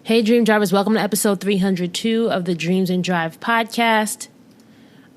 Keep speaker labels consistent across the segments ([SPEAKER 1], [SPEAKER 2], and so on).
[SPEAKER 1] Hey, Dream Drivers, welcome to episode 302 of the Dreams and Drive podcast.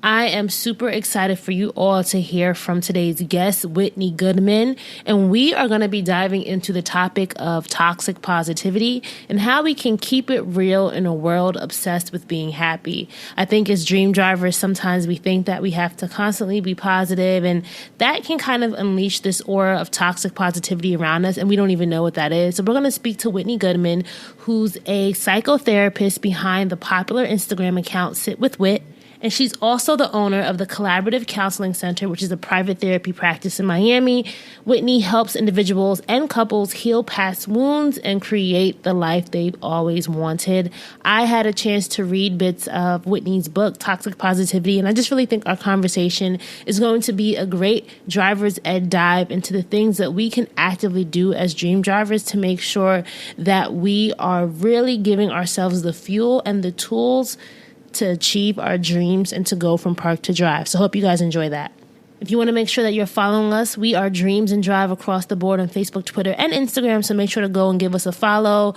[SPEAKER 1] I am super excited for you all to hear from today's guest, Whitney Goodman, and we are going to be diving into the topic of toxic positivity and how we can keep it real in a world obsessed with being happy. I think as dream drivers, sometimes we think that we have to constantly be positive, and that can kind of unleash this aura of toxic positivity around us, and we don't even know what that is. So we're going to speak to Whitney Goodman, who's a psychotherapist behind the popular Instagram account Sit With Whit. And she's also the owner of the Collaborative Counseling Center, which is a private therapy practice in Miami. Whitney helps individuals and couples heal past wounds and create the life they've always wanted. I had a chance to read bits of Whitney's book, Toxic Positivity, and I just really think our conversation is going to be a great driver's ed dive into the things that we can actively do as dream drivers to make sure that we are really giving ourselves the fuel and the tools to achieve our dreams and to go from park to drive. So hope you guys enjoy that. If you want to make sure that you're following us, we are Dreams and Drive across the board on Facebook, Twitter, and Instagram. So make sure to go and give us a follow.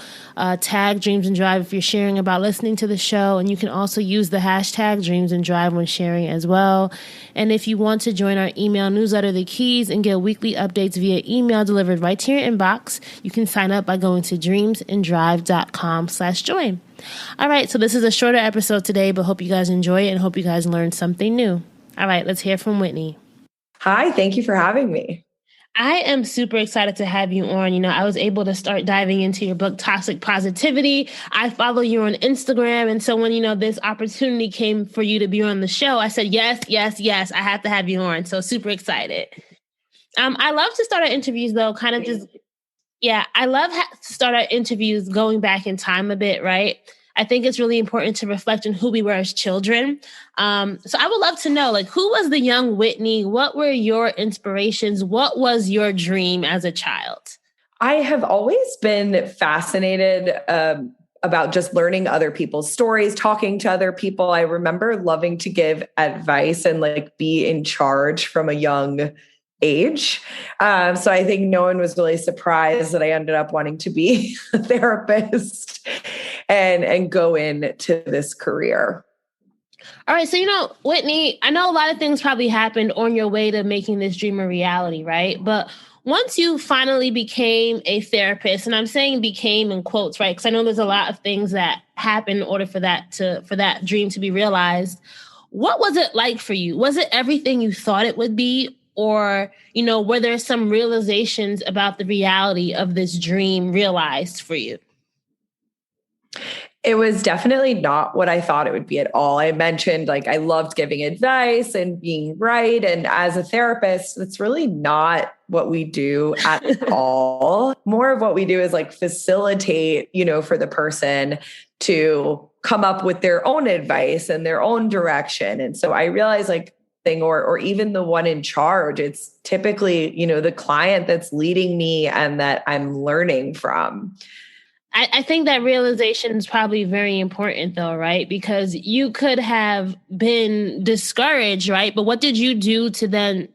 [SPEAKER 1] Tag Dreams and Drive if you're sharing about listening to the show. And you can also use the hashtag Dreams and Drive when sharing as well. And if you want to join our email newsletter, The Keys, and get weekly updates via email delivered right to your inbox, you can sign up by going to dreamsanddrive.com/join. All right, so this is a shorter episode today, but hope you guys enjoy it and hope you guys learned something new. All right, let's hear from Whitney.
[SPEAKER 2] Hi, thank you for having me.
[SPEAKER 1] I am super excited to have you on. You know, I was able to start diving into your book, Toxic Positivity. I follow you on Instagram. And so when, this opportunity came for you to be on the show, I said, yes, I have to have you on. So super excited. I love to start our interviews, though, I love to start our interviews going back in time a bit, right? I think it's really important to reflect on who we were as children. So I would love to know, who was the young Whitney? What were your inspirations? What was your dream as a child?
[SPEAKER 2] I have always been fascinated about just learning other people's stories, talking to other people. I remember loving to give advice and be in charge from a young age. So I think no one was really surprised that I ended up wanting to be a therapist and go into this career.
[SPEAKER 1] All right. So, Whitney, I know a lot of things probably happened on your way to making this dream a reality, right? But once you finally became a therapist, and I'm saying became in quotes, right? Because I know there's a lot of things that happen in order for that dream to be realized. What was it like for you? Was it everything you thought it would be? Or, were there some realizations about the reality of this dream realized for you?
[SPEAKER 2] It was definitely not what I thought it would be at all. I mentioned I loved giving advice and being right. And as a therapist, that's really not what we do at all. More of what we do is facilitate, for the person to come up with their own advice and their own direction. And so I realized or even the one in charge, it's typically, the client that's leading me and that I'm learning from.
[SPEAKER 1] I think that realization is probably very important though, right? Because you could have been discouraged, right? But what did you do to then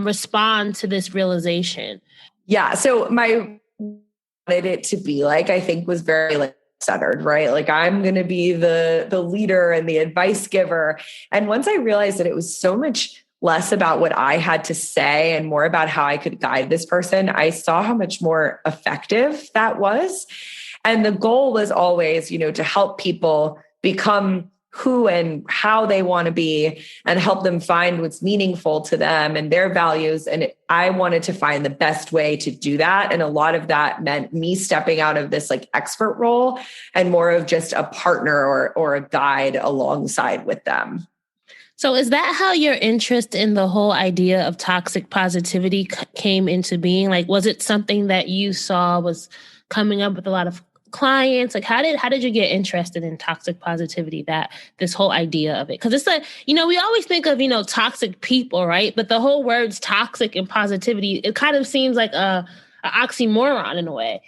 [SPEAKER 1] respond to this realization?
[SPEAKER 2] Yeah. So my wanted it to be I think was very centered, right? I'm going to be the leader and the advice giver. And once I realized that it was so much less about what I had to say and more about how I could guide this person, I saw how much more effective that was. And the goal was always, to help people become who and how they want to be and help them find what's meaningful to them and their values. And I wanted to find the best way to do that. And a lot of that meant me stepping out of this expert role and more of just a partner or a guide alongside with them.
[SPEAKER 1] So is that how your interest in the whole idea of toxic positivity came into being? Was it something that you saw was coming up with a lot of clients? How did you get interested in toxic positivity, that this whole idea of it? Because it's we always think of, toxic people, right? But the whole words toxic and positivity, it kind of seems like a oxymoron in a way.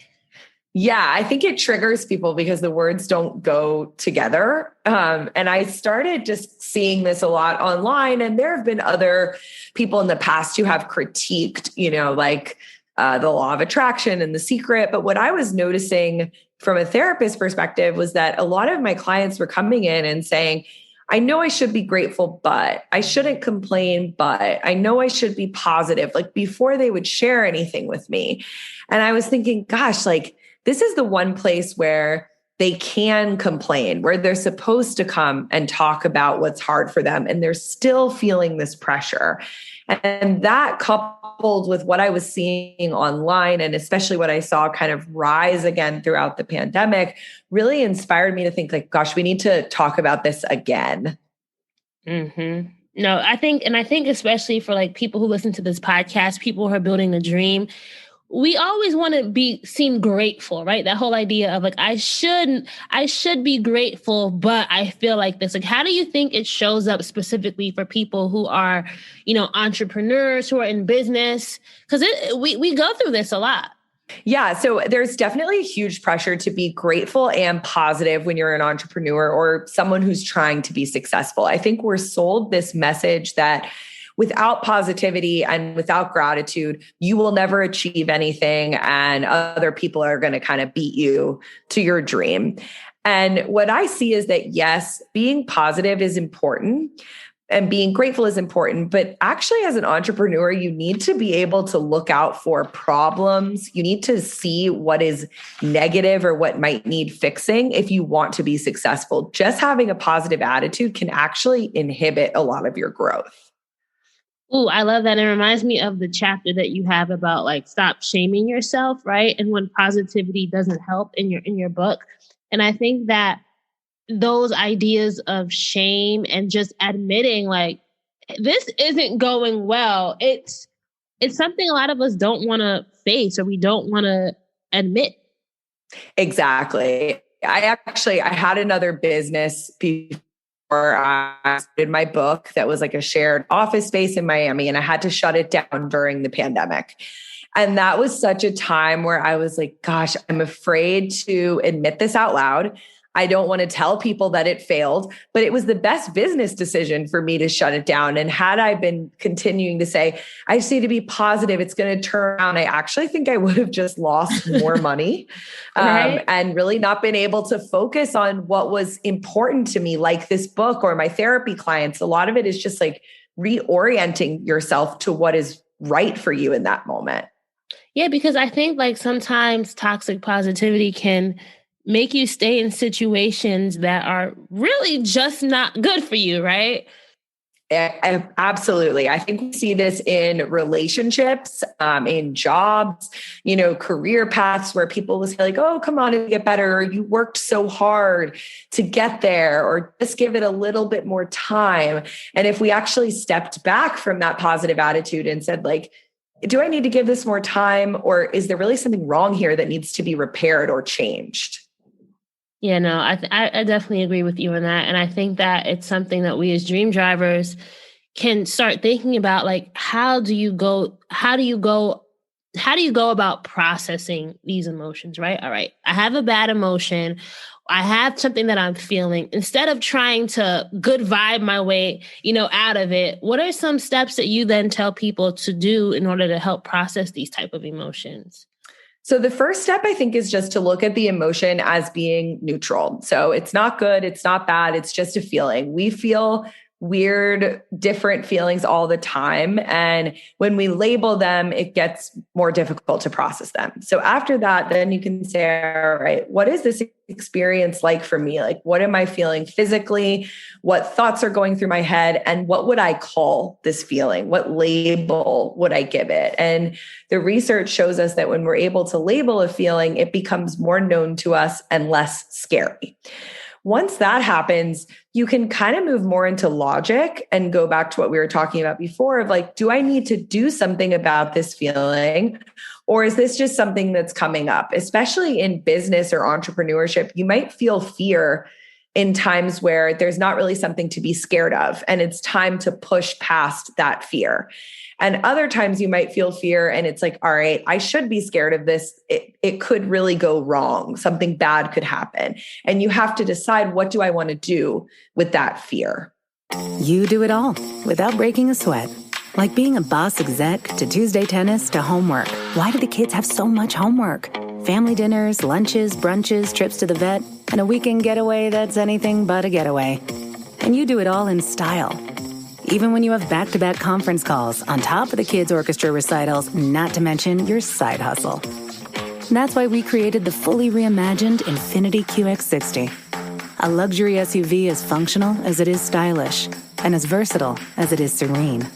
[SPEAKER 2] Yeah, I think it triggers people because the words don't go together. And I started just seeing this a lot online. And there have been other people in the past who have critiqued, the law of attraction and The Secret. But what I was noticing from a therapist perspective was that a lot of my clients were coming in and saying, I know I should be grateful, but I shouldn't complain, but I know I should be positive, like before they would share anything with me. And I was thinking, gosh, like this is the one place where they can complain, where they're supposed to come and talk about what's hard for them. And they're still feeling this pressure. And that coupled with what I was seeing online, and especially what I saw kind of rise again throughout the pandemic, really inspired me to think like, gosh, we need to talk about this again.
[SPEAKER 1] Mm-hmm. No, I think especially for like people who listen to this podcast, people who are building a dream, we always want to seem grateful, right? That whole idea of like, I should be grateful, but I feel like this. Like, how do you think it shows up specifically for people who are, entrepreneurs, who are in business? Because we go through this a lot.
[SPEAKER 2] Yeah. So there's definitely a huge pressure to be grateful and positive when you're an entrepreneur or someone who's trying to be successful. I think we're sold this message that without positivity and without gratitude, you will never achieve anything, and other people are going to kind of beat you to your dream. And what I see is that, yes, being positive is important and being grateful is important, but actually as an entrepreneur, you need to be able to look out for problems. You need to see what is negative or what might need fixing if you want to be successful. Just having a positive attitude can actually inhibit a lot of your growth.
[SPEAKER 1] Oh, I love that. It reminds me of the chapter that you have about like stop shaming yourself, right? And when positivity doesn't help in your book. And I think that those ideas of shame and just admitting like this isn't going well, it's something a lot of us don't want to face or we don't want to admit.
[SPEAKER 2] Exactly. I had another business before I started my book that was like a shared office space in Miami, and I had to shut it down during the pandemic. And that was such a time where I was like, gosh, I'm afraid to admit this out loud. I don't want to tell people that it failed, but it was the best business decision for me to shut it down. And had I been continuing to say, I just need to be positive, it's going to turn around, I actually think I would have just lost more money
[SPEAKER 1] right?
[SPEAKER 2] And really not been able to focus on what was important to me, like this book or my therapy clients. A lot of it is just like reorienting yourself to what is right for you in that moment.
[SPEAKER 1] Yeah, because I think like sometimes toxic positivity can make you stay in situations that are really just not good for you, right?
[SPEAKER 2] Absolutely. I think we see this in relationships, in jobs, career paths where people will say like, oh, come on and get better. Or you worked so hard to get there, or just give it a little bit more time. And if we actually stepped back from that positive attitude and said like, do I need to give this more time? Or is there really something wrong here that needs to be repaired or changed?
[SPEAKER 1] Yeah, no, I definitely agree with you on that. And I think that it's something that we as dream drivers can start thinking about, like, how do you go about processing these emotions, right? All right, I have a bad emotion. I have something that I'm feeling. Instead of trying to good vibe my way, out of it, what are some steps that you then tell people to do in order to help process these type of emotions?
[SPEAKER 2] So the first step, I think, is just to look at the emotion as being neutral. So it's not good, it's not bad, it's just a feeling. We feel weird, different feelings all the time. And when we label them, it gets more difficult to process them. So after that, then you can say, all right, what is this experience like for me? Like, what am I feeling physically? What thoughts are going through my head? And what would I call this feeling? What label would I give it? And the research shows us that when we're able to label a feeling, it becomes more known to us and less scary. Once that happens, you can kind of move more into logic and go back to what we were talking about before of like, do I need to do something about this feeling? Or is this just something that's coming up? Especially in business or entrepreneurship, you might feel fear in times where there's not really something to be scared of, and it's time to push past that fear. And other times you might feel fear and it's like, all right, I should be scared of this. It could really go wrong. Something bad could happen. And you have to decide, what do I want to do with that fear?
[SPEAKER 3] You do it all without breaking a sweat. Like being a boss exec to Tuesday tennis to homework. Why do the kids have so much homework? Family dinners, lunches, brunches, trips to the vet, and a weekend getaway that's anything but a getaway. And you do it all in style. Even when you have back-to-back conference calls on top of the kids' orchestra recitals, not to mention your side hustle. That's why we created the fully reimagined Infiniti QX60. A luxury SUV as functional as it is stylish and as versatile as it is serene.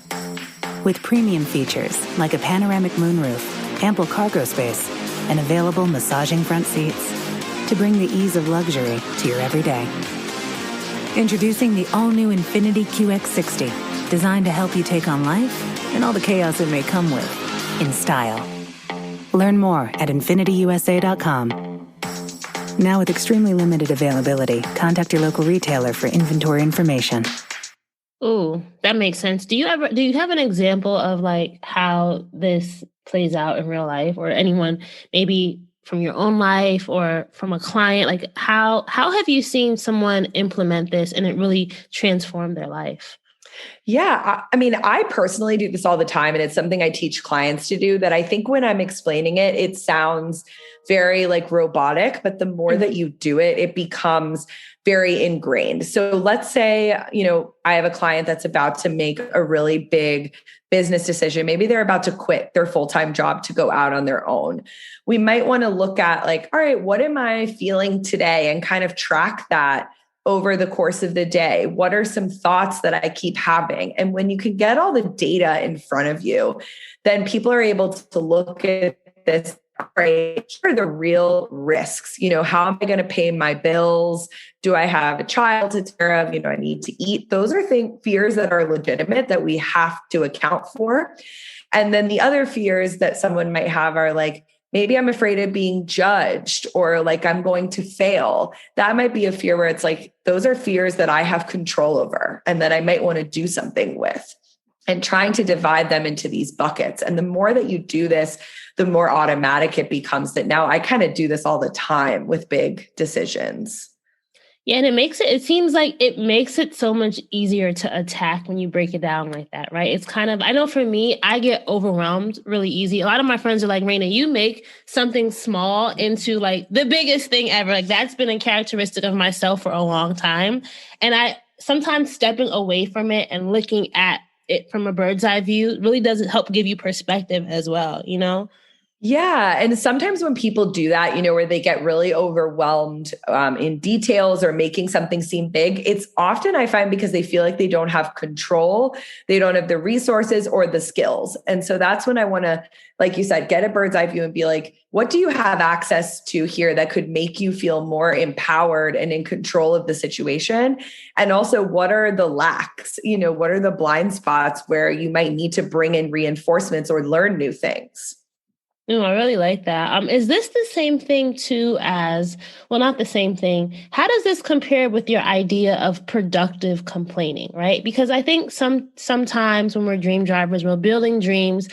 [SPEAKER 3] With premium features like a panoramic moonroof, ample cargo space, and available massaging front seats to bring the ease of luxury to your everyday. Introducing the all-new Infiniti QX60, designed to help you take on life and all the chaos it may come with, in style. Learn more at InfinityUSA.com. Now with extremely limited availability, contact your local retailer for inventory information.
[SPEAKER 1] Ooh, that makes sense. Do you have an example of like how this plays out in real life, or anyone maybe from your own life or from a client? Like how have you seen someone implement this and it really transformed their life?
[SPEAKER 2] Yeah. I mean, I personally do this all the time, and it's something I teach clients to do, that I think when I'm explaining it, it sounds very like robotic, but the more that you do it, it becomes very ingrained. So let's say, I have a client that's about to make a really big business decision. Maybe they're about to quit their full-time job to go out on their own. We might want to look at like, all right, what am I feeling today? And kind of track that over the course of the day. What are some thoughts that I keep having? And when you can get all the data in front of you, then people are able to look at this. Right, here are the real risks. How am I going to pay my bills? Do I have a child to take care of? I need to eat. Those are fears that are legitimate that we have to account for. And then the other fears that someone might have are like, maybe I'm afraid of being judged, or like I'm going to fail. That might be a fear where it's like, those are fears that I have control over and that I might want to do something with. And trying to divide them into these buckets. And the more that you do this, the more automatic it becomes, that now I kind of do this all the time with big decisions.
[SPEAKER 1] Yeah, and it seems like it makes it so much easier to attack when you break it down like that, right? It's kind of, I know for me, I get overwhelmed really easy. A lot of my friends are like, Raina, you make something small into like the biggest thing ever. Like that's been a characteristic of myself for a long time. And I sometimes stepping away from it and looking at it from a bird's eye view really doesn't help give you perspective as well,
[SPEAKER 2] Yeah. And sometimes when people do that, where they get really overwhelmed in details or making something seem big, it's often, I find, because they feel like they don't have control, they don't have the resources or the skills. And so that's when I want to, like you said, get a bird's eye view and be like, what do you have access to here that could make you feel more empowered and in control of the situation? And also, what are the lacks? What are the blind spots where you might need to bring in reinforcements or learn new things?
[SPEAKER 1] No, I really like that. Is this the same thing too as, well, not the same thing. How does this compare with your idea of productive complaining, right? Because I think sometimes when we're dream drivers, we're building dreams,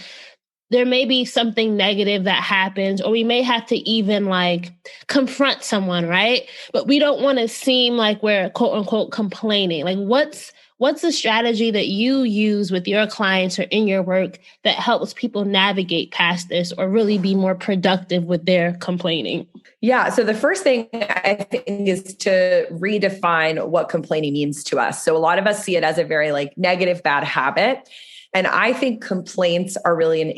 [SPEAKER 1] there may be something negative that happens, or we may have to even like confront someone, right? But we don't want to seem like we're quote unquote complaining. Like what's the strategy that you use with your clients or in your work that helps people navigate past this or really be more productive with their complaining?
[SPEAKER 2] Yeah. So the first thing I think is to redefine what complaining means to us. So a lot of us see it as a very like negative, bad habit. And I think complaints are really an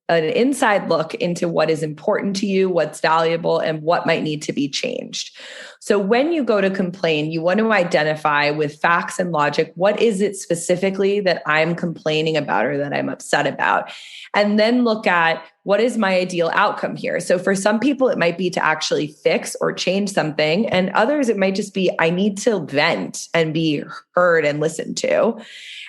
[SPEAKER 2] inside look into what is important to you, what's valuable, and what might need to be changed. So when you go to complain, you want to identify with facts and logic, what is it specifically that I'm complaining about or that I'm upset about? And then look at what is my ideal outcome here. So for some people, it might be to actually fix or change something. And others, it might just be, I need to vent and be heard and listened to.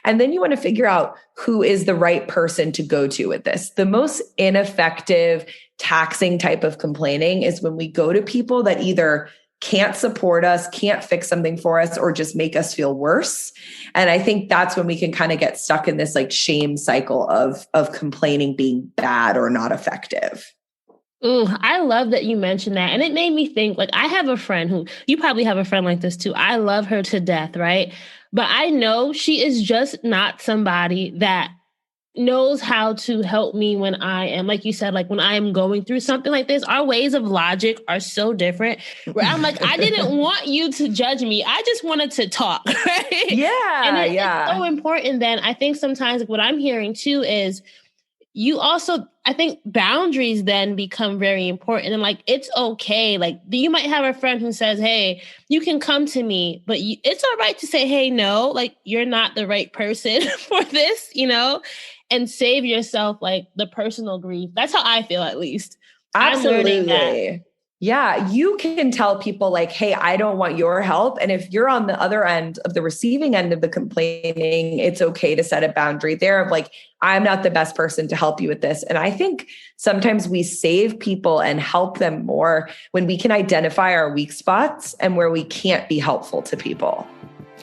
[SPEAKER 2] And then you want to figure out who is the right person to go to with this. The most ineffective, taxing type of complaining is when we go to people that either can't support us, can't fix something for us, or just make us feel worse. And I think that's when we can kind of get stuck in this like shame cycle of complaining being bad or not effective.
[SPEAKER 1] Ooh, I love that you mentioned that. And it made me think, like, I have a friend who, you probably have a friend like this too. I love her to death, right? But I know she is just not somebody that knows how to help me when I am, like you said, like when I am going through something like this. Our ways of logic are so different, where I'm like, I didn't want you to judge me. I just wanted to talk, right?
[SPEAKER 2] Yeah,
[SPEAKER 1] It's so important. Then I think sometimes what I'm hearing too is you also, I think boundaries then become very important. And like, it's okay. Like you might have a friend who says, hey, you can come to me, but it's all right to say, hey, no, like you're not the right person for this, and save yourself like the personal grief. That's how I feel, at least.
[SPEAKER 2] Absolutely.
[SPEAKER 1] I'm learning that.
[SPEAKER 2] Yeah, you can tell people like, hey, I don't want your help. And if you're on the other end of the receiving end of the complaining, it's okay to set a boundary there of like, I'm not the best person to help you with this. And I think sometimes we save people and help them more when we can identify our weak spots and where we can't be helpful to people.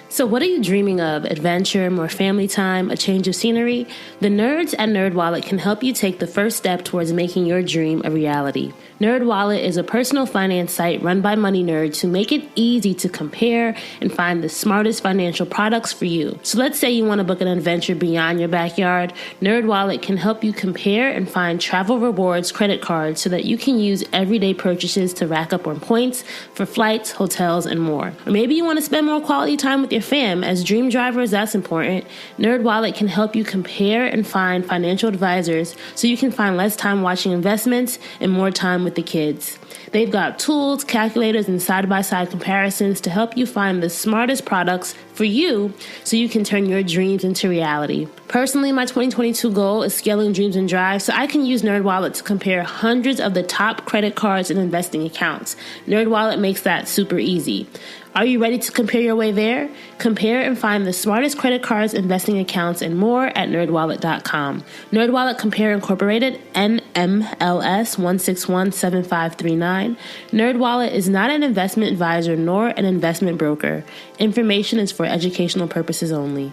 [SPEAKER 1] So what are you dreaming of? Adventure, more family time, a change of scenery? The nerds at NerdWallet can help you take the first step towards making your dream a reality. NerdWallet is a personal finance site run by money nerds who make it easy to compare and find the smartest financial products for you. So let's say you want to book an adventure beyond your backyard. NerdWallet can help you compare and find travel rewards credit cards so that you can use everyday purchases to rack up on points for flights, hotels, and more. Or maybe you want to spend more quality time with your fam. As dream drivers, that's important. NerdWallet can help you compare and find financial advisors so you can find less time watching investments and more time with the kids. They've got tools, calculators, and side-by-side comparisons to help you find the smartest products for you so you can turn your dreams into reality. Personally, my 2022 goal is scaling dreams and drive, so I can use NerdWallet to compare hundreds of the top credit cards and investing accounts. NerdWallet makes that super easy. Are you ready to compare your way there? Compare and find the smartest credit cards, investing accounts, and more at nerdwallet.com. NerdWallet Compare Incorporated, NMLS 1617539. NerdWallet is not an investment advisor nor an investment broker. Information is for educational purposes only.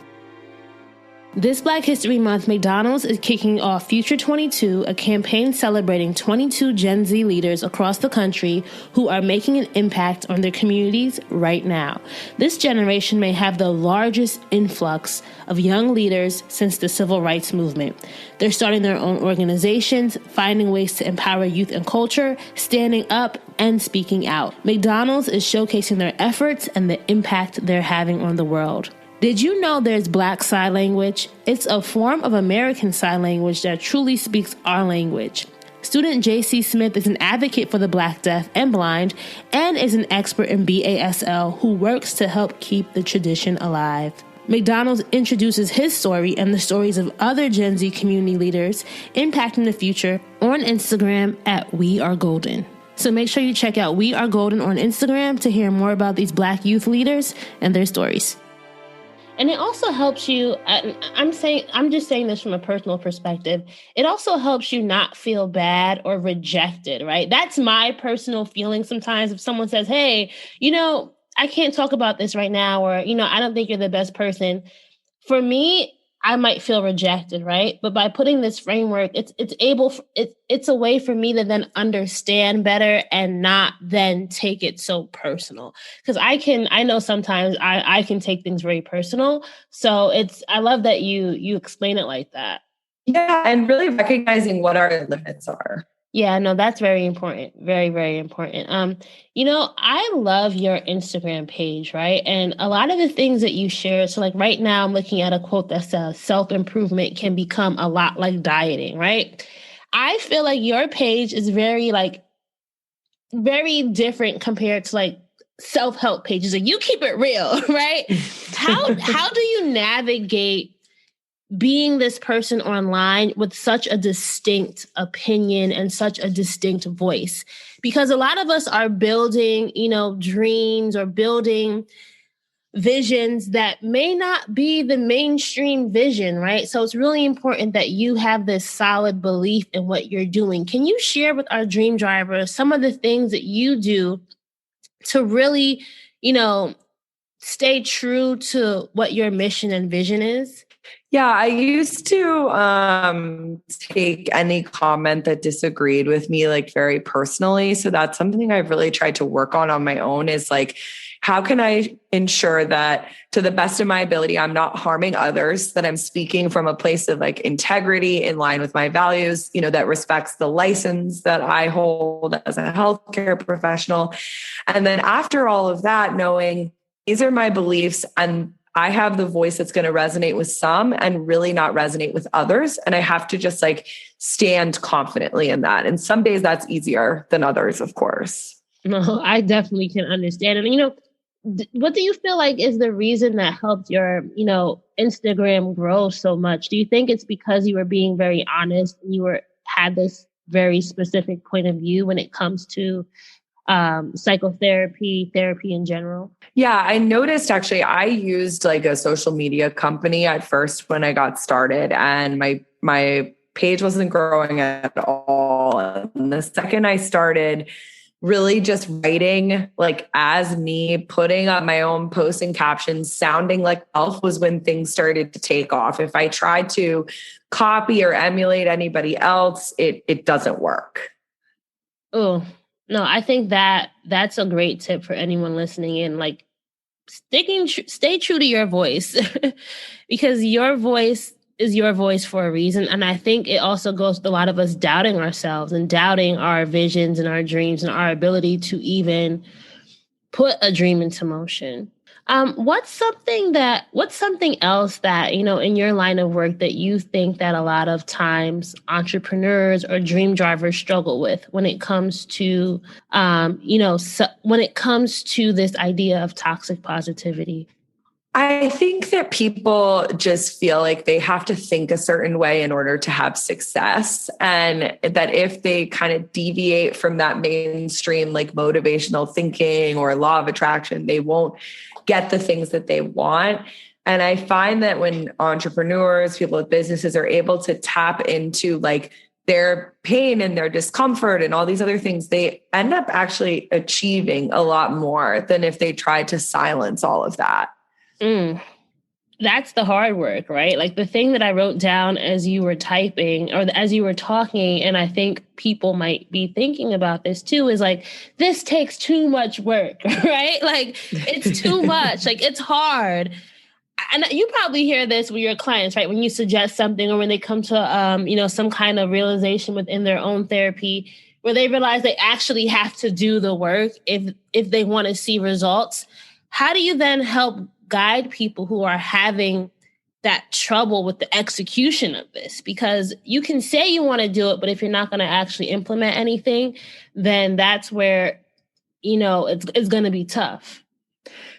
[SPEAKER 1] This Black History Month, McDonald's is kicking off Future 22, a campaign celebrating 22 Gen Z leaders across the country who are making an impact on their communities right now. This generation may have the largest influx of young leaders since the Civil Rights Movement. They're starting their own organizations, finding ways to empower youth and culture, standing up, and speaking out. McDonald's is showcasing their efforts and the impact they're having on the world. Did you know there's Black Sign Language? It's a form of American Sign Language that truly speaks our language. Student J.C. Smith is an advocate for the Black, deaf, and blind, and is an expert in BASL who works to help keep the tradition alive. McDonald's introduces his story and the stories of other Gen Z community leaders impacting the future on Instagram at We Are Golden. So make sure you check out We Are Golden on Instagram to hear more about these Black youth leaders and their stories. And it also helps you, I'm just saying this from a personal perspective, it also helps you not feel bad or rejected, right? That's my personal feeling sometimes if someone says, hey, I can't talk about this right now, or, I don't think you're the best person. For me, I might feel rejected, right? But by putting this framework, it's a way for me to then understand better and not then take it so personal. Because I know sometimes I can take things very personal. So I love that you explain it like that.
[SPEAKER 2] Yeah, and really recognizing what our limits are.
[SPEAKER 1] Yeah, no, that's very important. Very, very important. I love your Instagram page, right? And a lot of the things that you share. So like right now I'm looking at a quote that says self-improvement can become a lot like dieting, right? I feel like your page is very different compared to like self-help pages. Like you keep it real, right? How do you navigate being this person online with such a distinct opinion and such a distinct voice? Because a lot of us are building, dreams or building visions that may not be the mainstream vision, right? So it's really important that you have this solid belief in what you're doing. Can you share with our dream drivers some of the things that you do to really, stay true to what your mission and vision is?
[SPEAKER 2] Yeah, I used to take any comment that disagreed with me like very personally. So that's something I've really tried to work on my own is like, how can I ensure that to the best of my ability, I'm not harming others, that I'm speaking from a place of like integrity in line with my values, that respects the license that I hold as a healthcare professional. And then after all of that, knowing these are my beliefs and I have the voice that's going to resonate with some and really not resonate with others. And I have to just like stand confidently in that. And some days that's easier than others, of course.
[SPEAKER 1] No, I definitely can understand. And, what do you feel like is the reason that helped your, Instagram grow so much? Do you think it's because you were being very honest and had this very specific point of view when it comes to psychotherapy, therapy in general?
[SPEAKER 2] Yeah, I noticed actually I used like a social media company at first when I got started and my page wasn't growing at all. And the second I started really just writing like as me, putting up my own posts and captions, sounding like self was when things started to take off. If I tried to copy or emulate anybody else, it doesn't work.
[SPEAKER 1] Oh, no, I think that's a great tip for anyone listening in. Like stay true to your voice because your voice is your voice for a reason. And I think it also goes with a lot of us doubting ourselves and doubting our visions and our dreams and our ability to even put a dream into motion. What's something else that, in your line of work that you think that a lot of times entrepreneurs or dream drivers struggle with when it comes to, when it comes to this idea of toxic positivity?
[SPEAKER 2] I think that people just feel like they have to think a certain way in order to have success. And that if they kind of deviate from that mainstream, like motivational thinking or law of attraction, they won't get the things that they want. And I find that when entrepreneurs, people with businesses are able to tap into like their pain and their discomfort and all these other things, they end up actually achieving a lot more than if they tried to silence all of that.
[SPEAKER 1] That's the hard work, right? Like the thing that I wrote down as you were typing or as you were talking, and I think people might be thinking about this too, is like, this takes too much work, right? Like it's too much, like it's hard. And you probably hear this with your clients, right? When you suggest something or when they come to, some kind of realization within their own therapy where they realize they actually have to do the work if they want to see results. How do you then help guide people who are having that trouble with the execution of this? Because you can say you want to do it, but if you're not going to actually implement anything, then that's where, it's going to be tough.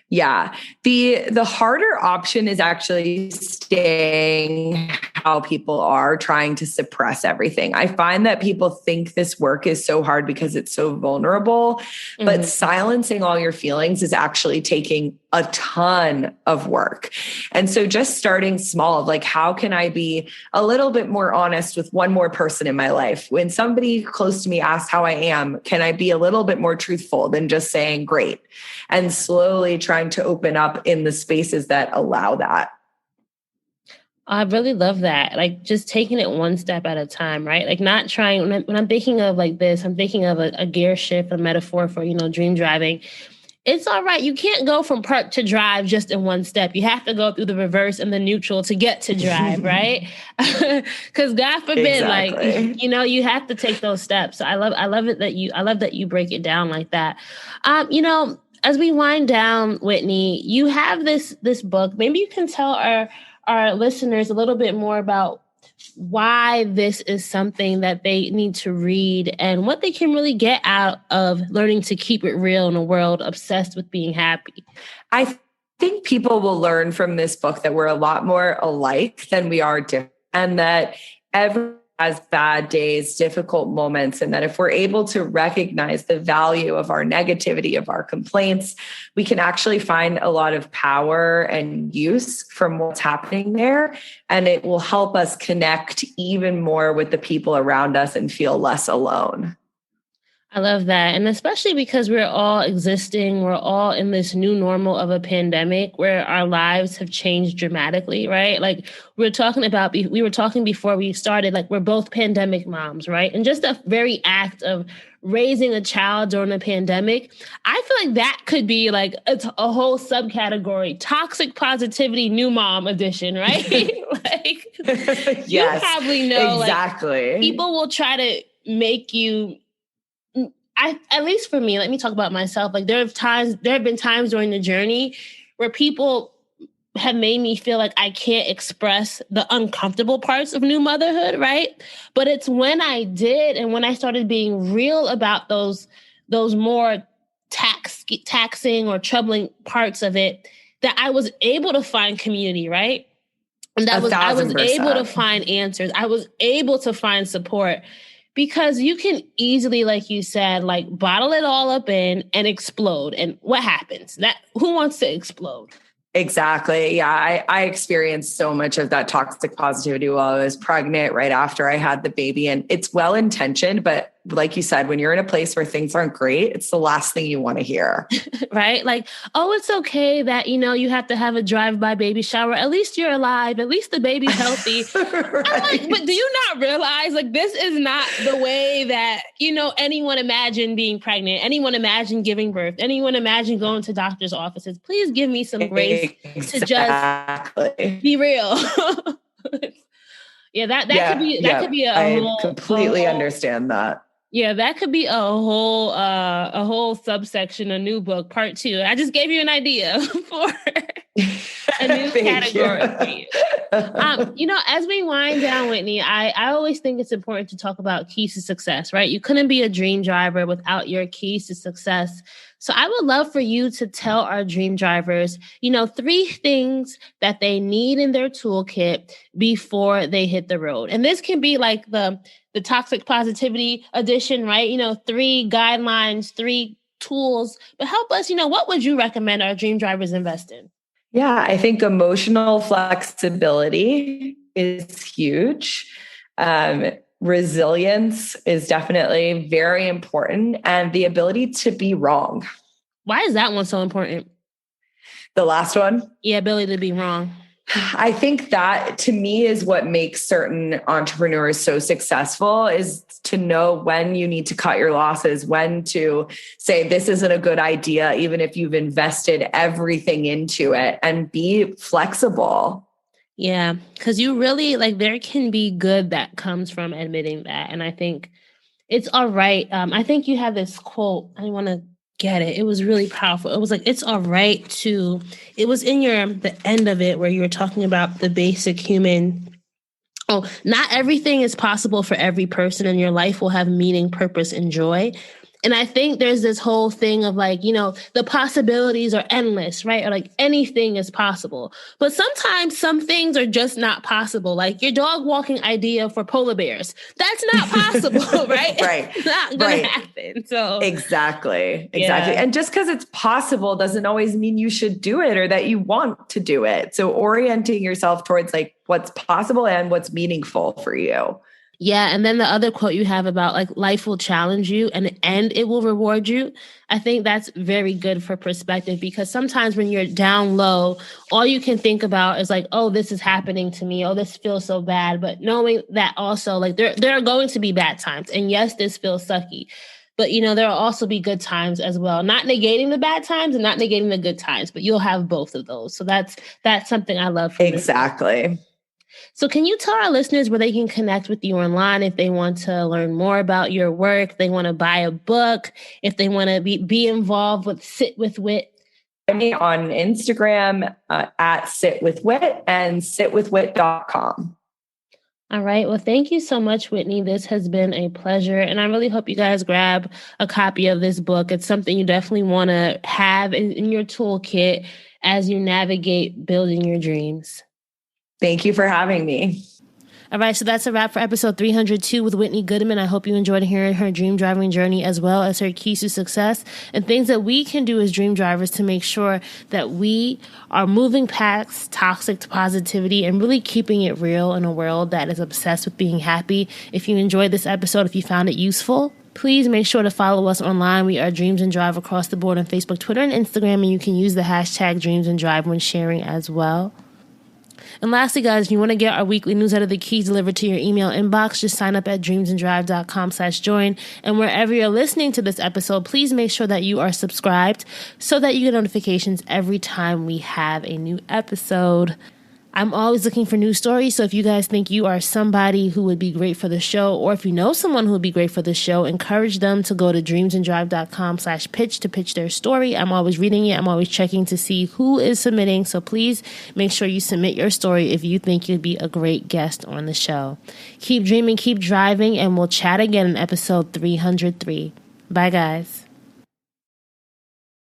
[SPEAKER 2] Yeah. The harder option is actually staying how people are, trying to suppress everything. I find that people think this work is so hard because it's so vulnerable, but silencing all your feelings is actually taking a ton of work. And so just starting small, like how can I be a little bit more honest with one more person in my life? When somebody close to me asks how I am, can I be a little bit more truthful than just saying great? And slowly trying to open up in the spaces that allow that.
[SPEAKER 1] I really love that. Like just taking it one step at a time, right? Like not trying, when I'm thinking of like this, I'm thinking of a gear shift, a metaphor for, dream driving. It's all right. You can't go from park to drive just in one step. You have to go through the reverse and the neutral to get to drive, right? Because God forbid,
[SPEAKER 2] exactly.
[SPEAKER 1] you have to take those steps. I love that you break it down like that. As we wind down, Whitney, you have this book. Maybe you can tell our listeners a little bit more about why this is something that they need to read and what they can really get out of learning to keep it real in a world obsessed with being happy.
[SPEAKER 2] I think people will learn from this book that we're a lot more alike than we are different, and that everyone has bad days, difficult moments, and that if we're able to recognize the value of our negativity, of our complaints, we can actually find a lot of power and use from what's happening there. And it will help us connect even more with the people around us and feel less alone.
[SPEAKER 1] I love that. And especially because we're all existing, we're all in this new normal of a pandemic where our lives have changed dramatically, right? Like we were talking before we started, like we're both pandemic moms, right? And just the very act of raising a child during a pandemic, I feel like that could be like a whole subcategory, toxic positivity, new mom edition, right? Like
[SPEAKER 2] Yes,
[SPEAKER 1] you probably know,
[SPEAKER 2] exactly.
[SPEAKER 1] like people will try to make you at least for me, let me talk about myself. Like there have been times during the journey where people have made me feel like I can't express the uncomfortable parts of new motherhood, right? But it's when I did and when I started being real about those more taxing or troubling parts of it that I was able to find community, right? And I was able to find answers. I was able to find support. Because you can easily, like you said, like bottle it all up in and explode. And what happens? Who wants to explode?
[SPEAKER 2] Exactly. Yeah. I experienced so much of that toxic positivity while I was pregnant, right after I had the baby. And it's well-intentioned, but like you said, when you're in a place where things aren't great, it's the last thing you want to hear.
[SPEAKER 1] Right? Like, oh, it's okay that, you have to have a drive-by baby shower. At least you're alive. At least the baby's healthy. Right. I'm like, but do you not realize, like, this is not the way that, anyone imagined being pregnant, anyone imagined giving birth, anyone imagined going to doctor's offices. Please give me some grace to just be real. Yeah, that could be
[SPEAKER 2] I completely understand that.
[SPEAKER 1] Yeah, that could be a whole subsection, a new book, part 2. I just gave you an idea for a new category for you. As we wind down, Whitney, I always think it's important to talk about keys to success, right? You couldn't be a dream driver without your keys to success. So I would love for you to tell our dream drivers, 3 things that they need in their toolkit before they hit the road. And this can be like the toxic positivity edition, right? 3 guidelines, 3 tools, but help us, what would you recommend our dream drivers invest in?
[SPEAKER 2] Yeah, I think emotional flexibility is huge. Resilience is definitely very important, and the ability to be wrong.
[SPEAKER 1] Why is that one so important?
[SPEAKER 2] The last one?
[SPEAKER 1] Yeah, ability to be wrong.
[SPEAKER 2] I think that to me is what makes certain entrepreneurs so successful, is to know when you need to cut your losses, when to say this isn't a good idea, even if you've invested everything into it, and be flexible.
[SPEAKER 1] Yeah, because you really there can be good that comes from admitting that. And I think it's all right. I think you have this quote. I want to get it. It was really powerful. It was like, it's all right to, it was in the end of it where you were talking about the basic human. Oh, not everything is possible for every person, and your life will have meaning, purpose, and joy. And I think there's this whole thing of the possibilities are endless, right? Or anything is possible. But sometimes some things are just not possible. Like your dog walking idea for polar bears. That's not possible, right?
[SPEAKER 2] Right.
[SPEAKER 1] It's not going to happen. So
[SPEAKER 2] Exactly. And just because it's possible doesn't always mean you should do it or that you want to do it. So orienting yourself towards what's possible and what's meaningful for you.
[SPEAKER 1] Yeah. And then the other quote you have about life will challenge you and it will reward you. I think that's very good for perspective, because sometimes when you're down low, all you can think about is oh, this is happening to me. Oh, this feels so bad. But knowing that also there are going to be bad times. And yes, this feels sucky. But, there will also be good times as well. Not negating the bad times and not negating the good times, but you'll have both of those. So that's something I love.
[SPEAKER 2] Exactly.
[SPEAKER 1] So can you tell our listeners where they can connect with you online if they want to learn more about your work, they want to buy a book, if they want to be involved with Sit with Wit?
[SPEAKER 2] On Instagram at Sit with Wit and sitwithwit.com.
[SPEAKER 1] All right. Well, thank you so much, Whitney. This has been a pleasure. And I really hope you guys grab a copy of this book. It's something you definitely want to have in your toolkit as you navigate building your dreams.
[SPEAKER 2] Thank you for having me.
[SPEAKER 1] All right, so that's a wrap for episode 302 with Whitney Goodman. I hope you enjoyed hearing her dream driving journey as well as her keys to success and things that we can do as dream drivers to make sure that we are moving past toxic positivity and really keeping it real in a world that is obsessed with being happy. If you enjoyed this episode, if you found it useful, Please make sure to follow us online. We are Dreams and Drive across the board on Facebook, Twitter, and Instagram, and you can use the hashtag Dreams and Drive when sharing as well. And lastly, guys, if you want to get our weekly newsletter, The Keys, delivered to your email inbox, just sign up at dreamsanddrive.com/join. And wherever you're listening to this episode, please make sure that you are subscribed so that you get notifications every time we have a new episode. I'm always looking for new stories, so if you guys think you are somebody who would be great for the show, or if you know someone who would be great for the show, encourage them to go to dreamsanddrive.com/pitch to pitch their story. I'm always reading it. I'm always checking to see who is submitting, so please make sure you submit your story if you think you'd be a great guest on the show. Keep dreaming, keep driving, and we'll chat again in episode 303. Bye, guys.